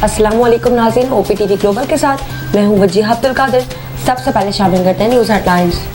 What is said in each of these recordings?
अस्सलामु अलैकुम नाज़रीन, OPTV ग्लोबल के साथ मैं हूं वजीहा अब्दुल कादिर। सबसे पहले शामिल करते हैं न्यूज़ हेडलाइंस।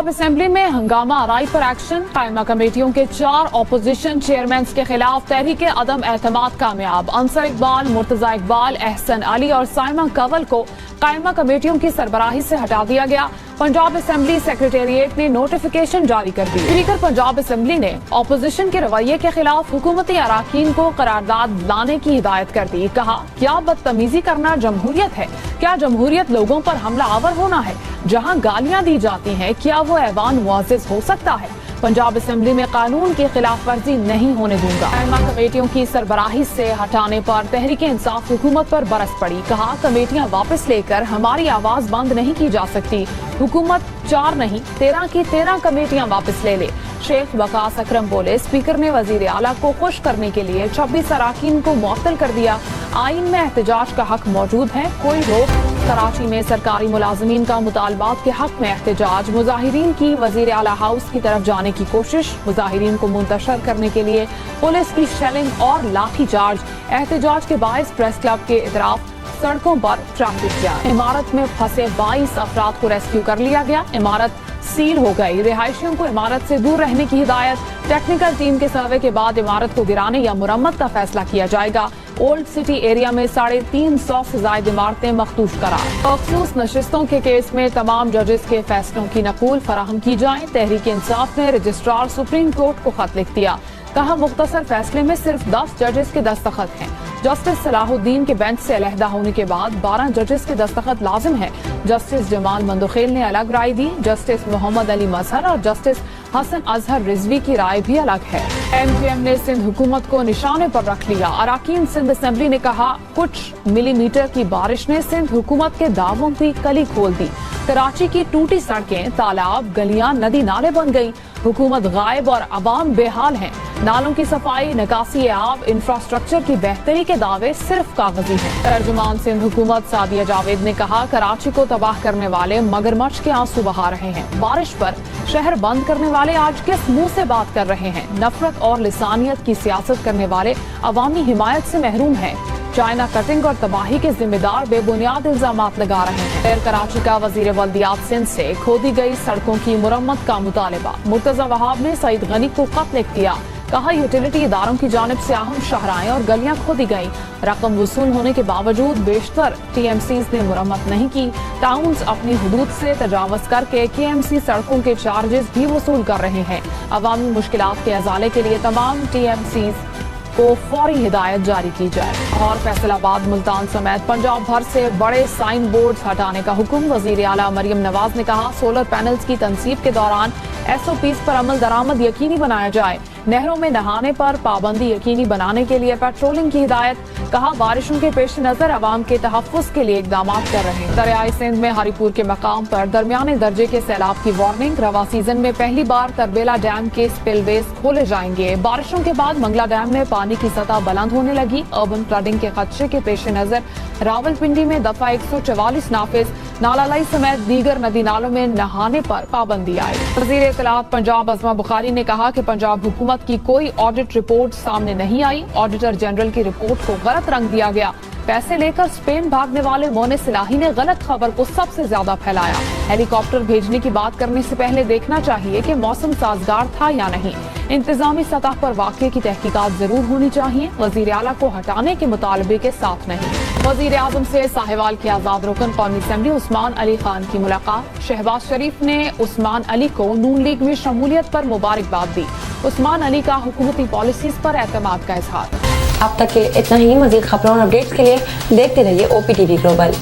असेंबली में हंगामा आराई पर एक्शन। कायमा कमेटियों के 4 अपोजिशन चेयरमैन के खिलाफ तहरीक अदम एतमाद कामयाब। अंसर इकबाल, मुर्तजा इकबाल, एहसन अली और साइमा कंवल को कायमा कमेटियों की सरबराही से हटा दिया गया। पंजाब असेंबली सेक्रेटेरिएट ने नोटिफिकेशन जारी कर दी। स्पीकर पंजाब असेंबली ने अपोजिशन के रवैये के खिलाफ हुकूमती अराकीन को करारदाद लाने की हिदायत कर दी। कहा, क्या बदतमीजी करना जमहूरियत है? क्या जमहूरियत लोगों पर हमला आवर होना है? जहां गालियां दी जाती हैं, क्या वो ऐवान मुअज़्ज़ज़ हो सकता है? पंजाब असेंबली में कानून की खिलाफ वर्जी नहीं होने दूंगा। कायमा कमेटियों की सरबराही से हटाने पर तहरीक इंसाफ हुकूमत पर बरस पड़ी। कहा, कमेटियां वापस लेकर हमारी आवाज बंद नहीं की जा सकती। हुकूमत 4 नहीं 13 की 13 कमेटियां वापस ले ले। शेख वकास अकरम बोले, स्पीकर ने वजीर आला को खुश करने के लिए 26 अराकीन को मुअत्तल कर दिया। आइन में एहतजाज का हक मौजूद है, कोई रोक। कराची में सरकारी मुलाजमीन का मुतालबात के हक में एहतजाज। मुजाहिरीन की वजीर आला हाउस की तरफ जाने की कोशिश। मुजाहिरीन को मुंतशर करने के लिए पुलिस की शेलिंग और लाठी चार्ज। एहतजाज के बायस प्रेस क्लब के इतराफ सड़कों पर ट्रैफिक जाम। इमारत में फंसे 22 अफराद को रेस्क्यू कर लिया गया। इमारत सील हो गई। रिहायशियों को इमारत से दूर रहने की हिदायत। टेक्निकल टीम के सर्वे के बाद इमारत को गिराने या मुरम्मत का फैसला किया जाएगा। ओल्ड सिटी एरिया में 350 से ज्यादा इमारतें मखदूश करार। मखसूस नशिस्तों के केस में तमाम जजेस के फैसलों की नकूल फराहम की जाए। तहरीक इंसाफ ने रजिस्ट्रार सुप्रीम कोर्ट को खत लिख दिया। कहा, मुख्तसर फैसले में सिर्फ 10 जजेस के दस्तखत हैं। जस्टिस सलाहुद्दीन के बेंच से अलहदा होने के बाद 12 जजेस के दस्तखत लाजिम है। जस्टिस जमाल मंदोखेल ने अलग राय दी। जस्टिस मोहम्मद अली मजहर और जस्टिस हसन अजहर रिजवी की राय भी अलग है। MGM ने सिंध हुकूमत को निशाने पर रख लिया। अराकीन सिंध असेंबली ने कहा, कुछ मिलीमीटर की बारिश ने सिंध हुकूमत के दावों की कली खोल दी। कराची की टूटी सड़कें, तालाब, गलियां, नदी नाले बन गई। हुकूमत गायब और अवाम बेहाल हैं। नालों की सफाई, निकासी आब, इंफ्रास्ट्रक्चर की बेहतरी के दावे सिर्फ कागजी हैं। तर्जुमान सिंध हुकूमत सादिया जावेद ने कहा, कराची को तबाह करने वाले मगरमच्छ के आंसू बहा रहे हैं। बारिश पर शहर बंद करने वाले आज किस मुंह से बात कर रहे हैं? नफरत और लिसानियत की सियासत करने वाले अवामी हिमायत से महरूम हैं। चाइना कटिंग और तबाही के जिम्मेदार बेबुनियाद इल्जामात लगा रहे हैं। खैर कराची का वजीर वल्दियात सिंध से खोदी गई सड़कों की मुरम्मत का मुतालबा। मुर्तजा वहाब ने सईद गनी को खत लिख दिया। कहा, यूटिलिटी इदारों की जानिब से अहम शाहराएं और गलियां खोदी गई। रकम वसूल होने के बावजूद बेशतर TMCs ने मुरम्मत नहीं की। टाउन्स अपनी हुदूद से तजावज करके KMC सड़कों के चार्जेस भी वसूल कर रहे हैं। अवामी मुश्किलात के अजाले के लिए तमाम TMCs को फौरी हिदायत जारी की जाए। और फैसलाबाद, मुल्तान समेत पंजाब भर से बड़े साइन बोर्ड हटाने का हुक्म। वजीर आला मरियम नवाज ने कहा, सोलर पैनल्स की तनसीब के दौरान SOPs पर अमल दरामद यकीनी बनाया जाए। नहरों में नहाने पर पाबंदी यकीनी बनाने के लिए पेट्रोलिंग की हिदायत। कहा, बारिशों के पेश नजर अवाम के तहफ़्फ़ुज़ के लिए इक़दाम कर रहे हैं। दरियाई सिंध में हरीपुर के मकाम पर दरमियाने दर्जे के सैलाब की वार्निंग। रवा सीजन में पहली बार तरबेला डैम के स्पिलवेज खोले जाएंगे। बारिशों के बाद मंगला डैम में पानी की सतह बुलंद होने लगी। अर्बन फ्लडिंग के खदशे के पेश नजर रावलपिंडी में दफा 144 नाफिज। नालालाई समेत दीगर नदी नालों में नहाने पर पाबंदी आई। वजीर इत्तलात पंजाब अज़मा बुखारी ने कहा कि पंजाब हुकूमत की कोई ऑडिट रिपोर्ट सामने नहीं आई। ऑडिटर जनरल की रिपोर्ट को गलत रंग दिया गया। पैसे लेकर स्पेन भागने वाले मोने सिलाही ने गलत खबर को सबसे ज्यादा फैलाया। हेलीकॉप्टर भेजने की बात करने से पहले देखना चाहिए कि मौसम साजगार था या नहीं। इंतजामी सतह पर वाक़े की तहकीकात जरूर होनी चाहिए। वजीर आला को हटाने के मुतालबे के साथ नहीं। वजीर आजम से साहिवाल के आजाद रुकन कौमी असेंबली उस्मान अली खान की मुलाकात। शहबाज शरीफ ने उस्मान अली को नून लीग में शमूलियत पर मुबारकबाद दी। उस्मान अली का हुकूमती पॉलिसीज पर एतमाद का इजहार। अब तक के इतना ही। मजीद खबरों और अपडेट्स के लिए देखते रहिए OPTV ग्लोबल।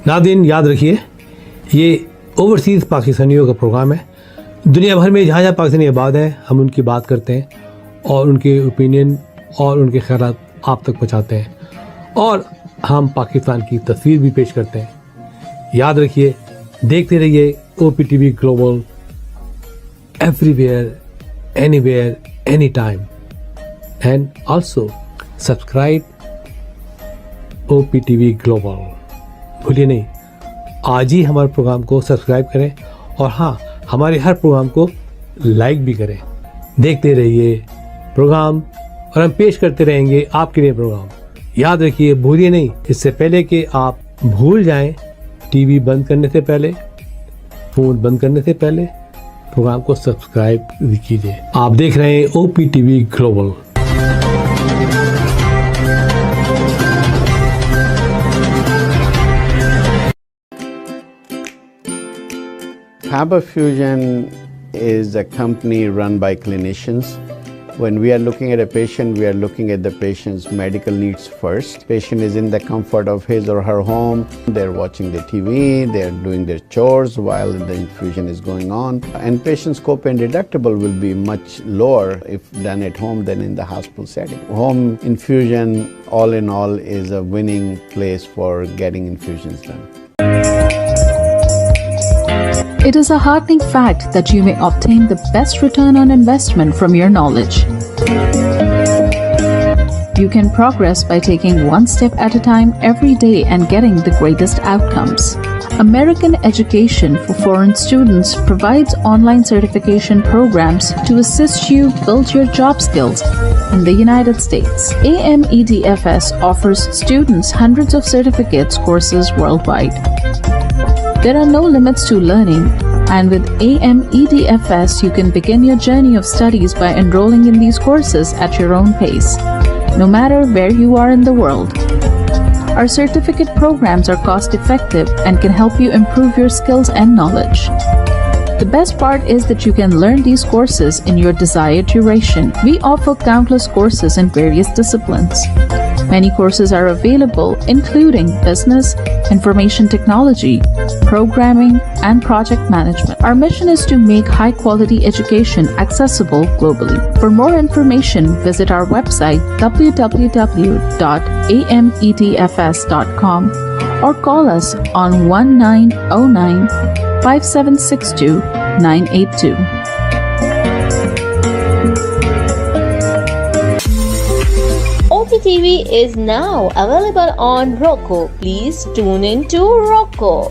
नाज़रीन याद रखिए, ये ओवरसीज़ पाकिस्तानियों का प्रोग्राम है। दुनिया भर में जहाँ जहाँ पाकिस्तानी आबाद हैं, हम उनकी बात करते हैं और उनके ओपिनियन और उनके ख्यालात आप तक पहुँचाते हैं, और हम पाकिस्तान की तस्वीर भी पेश करते हैं। याद रखिए, देखते रहिए OPTV global, everywhere, anywhere, any time, and also subscribe OPTV global. भूलिए नहीं, आज ही हमारे प्रोग्राम को सब्सक्राइब करें और हाँ, हमारे हर प्रोग्राम को लाइक भी करें। देखते रहिए प्रोग्राम और हम पेश करते रहेंगे आपके लिए प्रोग्राम। याद रखिए, भूलिए नहीं, इससे पहले कि आप भूल जाएं, टीवी बंद करने से पहले, फ़ोन बंद करने से पहले प्रोग्राम को सब्सक्राइब कीजिए। आप देख रहे हैं OPTV global. Faber Fusion is a company run by clinicians. When we are looking at a patient, we are looking at the patient's medical needs first. Patient is in the comfort of his or her home. They're watching the TV, they're doing their chores while the infusion is going on. And patient's copay deductible will be much lower if done at home than in the hospital setting. Home infusion, all in all, is a winning place for getting infusions done. It is a heartening fact that you may obtain the best return on investment from your knowledge. You can progress by taking one step at a time every day and getting the greatest outcomes. American Education for Foreign Students provides online certification programs to assist you build your job skills in the United States. AMEDFS offers students hundreds of certificates courses worldwide. There are no limits to learning, and with AMEDFS, you can begin your journey of studies by enrolling in these courses at your own pace, no matter where you are in the world. Our certificate programs are cost-effective and can help you improve your skills and knowledge. The best part is that you can learn these courses in your desired duration. We offer countless courses in various disciplines. Many courses are available, including business, information technology, programming, and project management. Our mission is to make high-quality education accessible globally. For more information, visit our website www.amedfs.com or call us on 1909-5762-982. OPTV is now available on Roku. Please tune in to Roku.